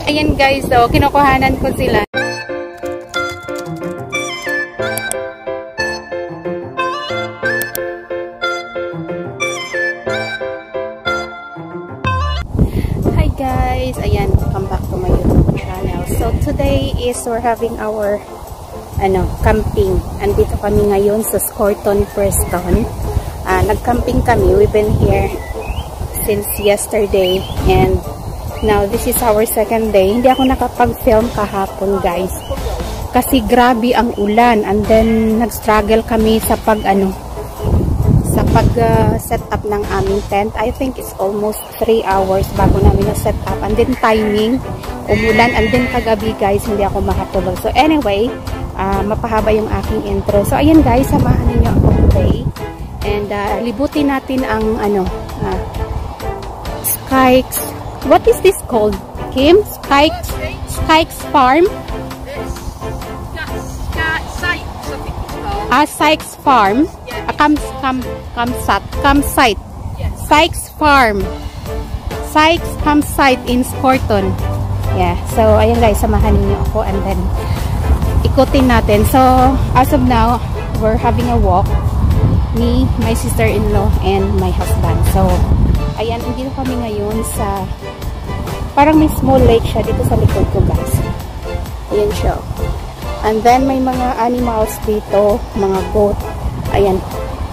Ayan guys, so kinukuhanan ko sila. Hi guys, ayan, welcome back to my YouTube channel. So today is we're having our camping. Andito kami ngayon sa Scorton, Preston. Nag-camping kami. We've been here since yesterday and now this is our second day. Hindi ako nakapag-film kahapon guys kasi grabe ang ulan and then nag-struggle kami sa set up ng aming tent. I think it's almost 3 hours bago namin na-set up and then timing, umulan and then kagabi guys hindi ako makatulog. So anyway, mapahaba yung aking intro. So ayan guys, samahan niyo ako today and libutin natin ang Skykes. What is this called? Kim? Skykes Farm? Sykes Farm. Campsite. Sykes Farm. Sykes Campsite in Scorton. Yeah. So, ayan guys, samahan niyo ako and then ikutin natin. So, as of now, we're having a walk. Me, my sister-in-law, and my husband. So, ayan, dito kami ngayon sa parang may small lake siya dito sa likod ko guys. Ayan siya. And then may mga animals dito, mga goat. Ayan.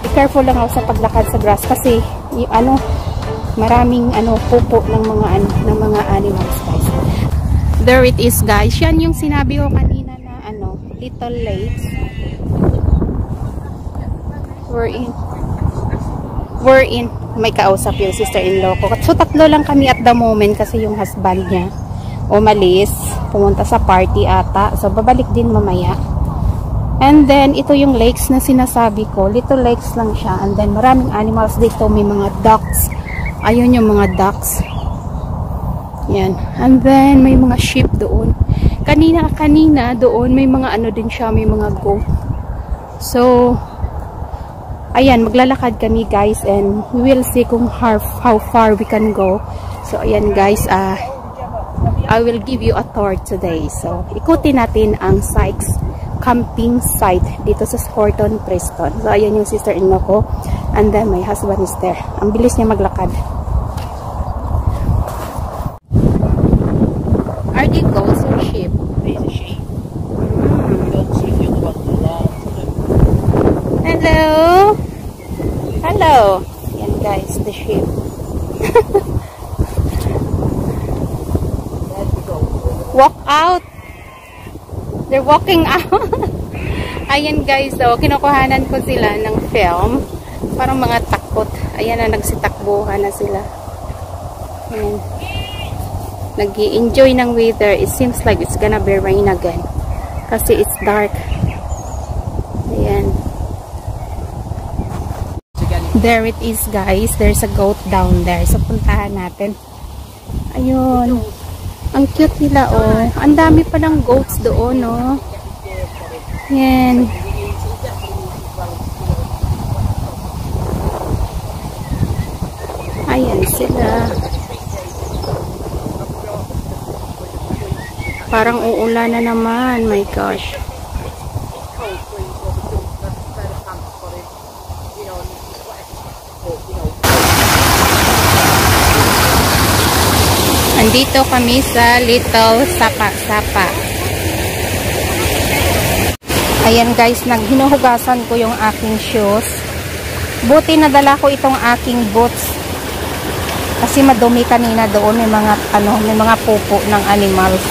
Be careful lang ako sa paglakad sa grass kasi yung maraming pupo ng mga animals guys. There it is guys. Yan yung sinabi ko kanina na little lakes. We're in may kausap yung sister-in-law ko. So, tatlo lang kami at the moment kasi yung husband niya umalis, pumunta sa party ata. So, babalik din mamaya. And then, ito yung lakes na sinasabi ko. Little lakes lang siya. And then, maraming animals dito. May mga ducks. Ayun yung mga ducks. Yan. And then, may mga sheep doon. Kanina doon, may mga din siya. May mga goat. So, ayan, maglalakad kami guys and we will see kung how far we can go. So, ayan guys, I will give you a tour today. So, ikutin natin ang Sykes camping site dito sa Scorton, Preston. So, ayan yung sister-in-law ko and then my husband is there. Ang bilis niya maglakad. Are they goats or sheep? These are sheep. Goats are the other ones along. Hello! Hello! Yan guys, the sheep. Walk out! They're walking out. Ayan guys, so kinukuhanan ko sila ng film. Parang mga takot. Ayan na, nagsitakbuhan na sila. Ayan. Nag-i-enjoy ng weather. It seems like it's gonna be rain again. Kasi it's dark. Ayan. There it is guys. There's a goat down there. So puntahan natin. Ayun. Ang cute nila oh. Ang dami palang goats doon oh. Yan. Ayan sila. Parang uulan na naman. My gosh. Andito kami sa Little Sapa-Sapa. Ayan guys, hinuhugasan ko yung aking shoes. Buti nadala ko itong aking boots. Kasi madumi kanina doon, may mga pupo ng animals.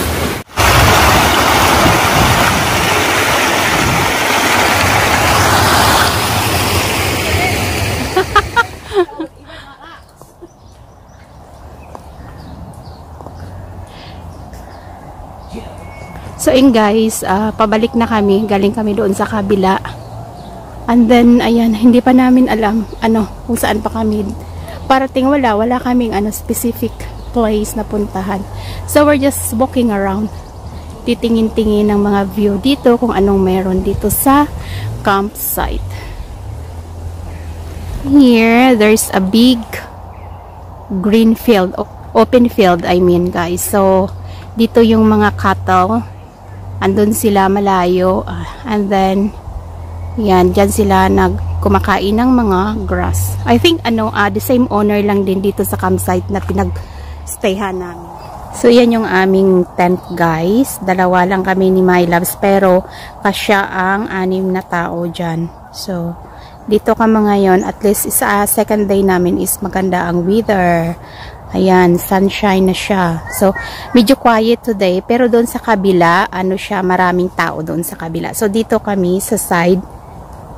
So guys, pabalik na kami. Galing kami doon sa kabila. And then, ayan, hindi pa namin alam kung saan pa kami. Parating wala kaming specific place na puntahan. So we're just walking around. Titingin-tingin ng mga view dito kung anong meron dito sa campsite. Here, there's a big green field, open field, I mean guys. So, Dito yung mga cattle. Andun sila malayo. And then, yan, dyan sila kumakain ng mga grass. I think, the same owner lang din dito sa campsite na pinag-stayhan namin. So, yan yung aming tent, guys. Dalawa lang kami ni My Loves, pero kasya ang 6 na tao dyan. So, dito kami ngayon. At least, sa second day namin is maganda ang weather. Ayan, sunshine na siya. So, medyo quiet today. Pero doon sa kabila, maraming tao doon sa kabila. So, dito kami sa side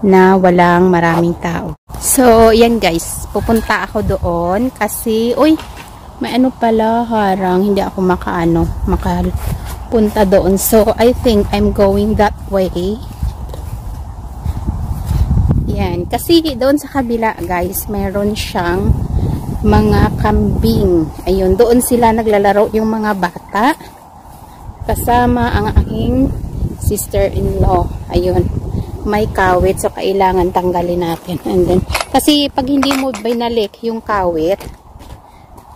na walang maraming tao. So, yan guys. Pupunta ako doon kasi, may pala, harang. Hindi ako makapunta doon. So, I think I'm going that way. Yan. Kasi doon sa kabila, guys, meron siyang mga kambing. Ayun, doon sila naglalaro yung mga bata. Kasama ang aking sister-in-law. Ayun, may kawit. So, kailangan tanggalin natin. And then, kasi pag hindi mo binalik yung kawit,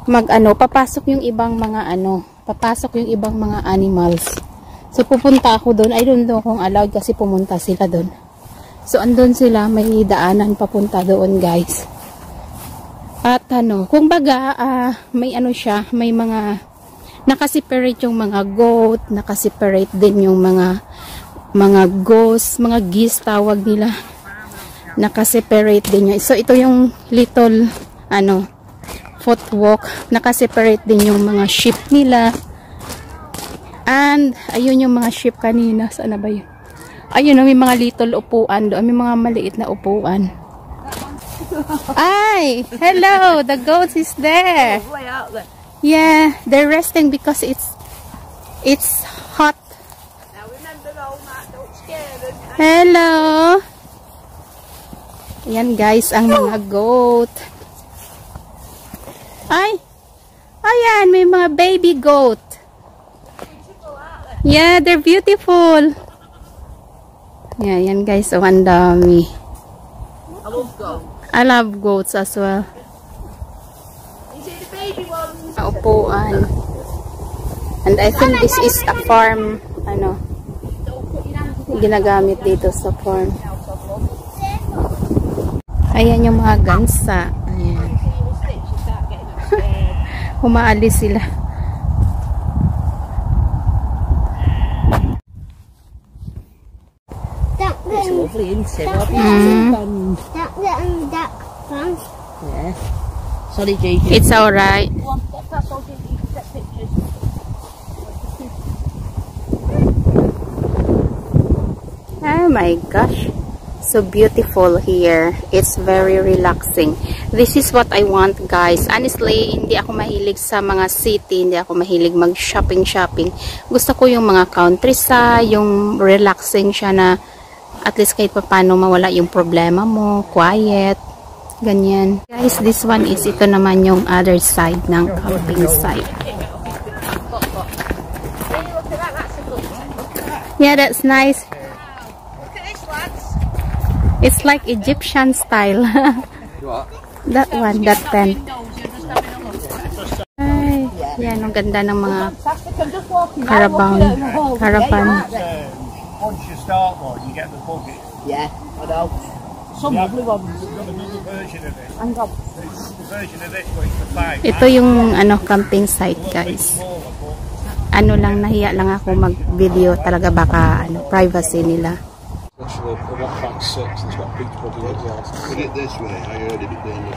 papasok yung ibang mga papasok yung ibang mga animals. So, pupunta ako doon. I don't know kung allowed kasi pumunta sila doon. So, andun sila. May daanan papunta doon, guys. At kung baga, may may mga nakaseparate yung mga goat, nakaseparate din yung mga goose, mga geese tawag nila. Nakaseparate din yun. So, ito yung little, footwalk. Nakaseparate din yung mga sheep nila. And, ayun yung mga sheep kanina. Saan na ba yun? Ayun, may mga little upuan doon. May mga maliit na upuan. Ay, hello, the goats is there. Yeah, they're resting because it's hot. Hello. Yan guys, ang mga goat. Ayan, may mga baby goat. Yeah, they're beautiful. Yeah, yan guys, ang dami. I love goats as well. Upuan. And I think this is a farm, ginagamit dito sa farm. Ayan yung mga gansa. Ayan. Umaalis sila. It's lovely, isn't it? Duck farm. Yeah. Sorry, JJ. It's alright. Oh my gosh. So beautiful here. It's very relaxing. This is what I want, guys. Honestly, hindi ako mahilig sa mga city. Hindi ako mahilig mag-shopping. Gusto ko yung mga countryside, yung relaxing siya na at least kahit pa paano mawala yung problema mo, quiet, ganyan. Guys, this one is ito naman yung other side ng camping site. Yeah, that's nice. It's like Egyptian style. That one, that tent. Ay, yan, ang ganda ng mga caravan. Once you start one, you get the bucket. Yeah, I know. Some lovely ones. We've got another version of it. Hang on. The version of this one is the 5. Ito yung camping site, guys. Lang, nahiya lang ako mag-video talaga, baka privacy nila. Put it this way, I heard it down the